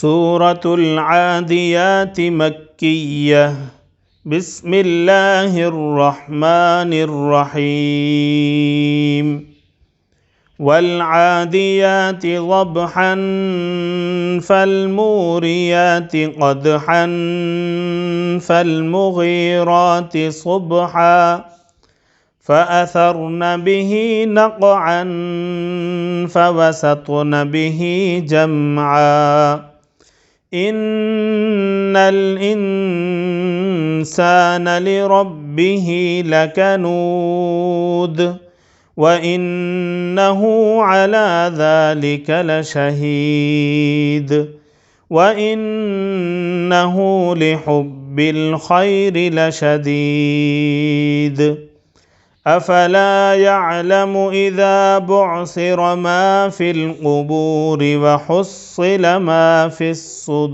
سورة العاديات مكية. بسم الله الرحمن الرحيم. والعاديات ضبحا فالموريات قدحا فالمغيرات صبحا فأثرن به نقعا فوسطن به جمعا إن الإنسان لربه لكنود وإنه على ذلك لشهيد وإنه لحب الخير لشديد أفلا يعلم إذا بعثر ما في القبور وحصل ما في الصدور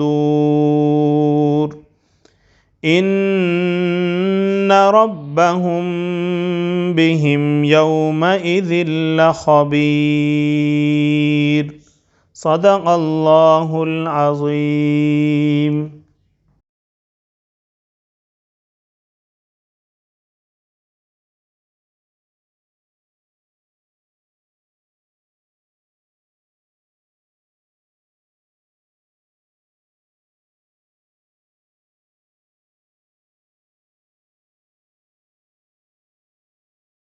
إن ربهم بهم يومئذ لخبير. صدق الله العظيم.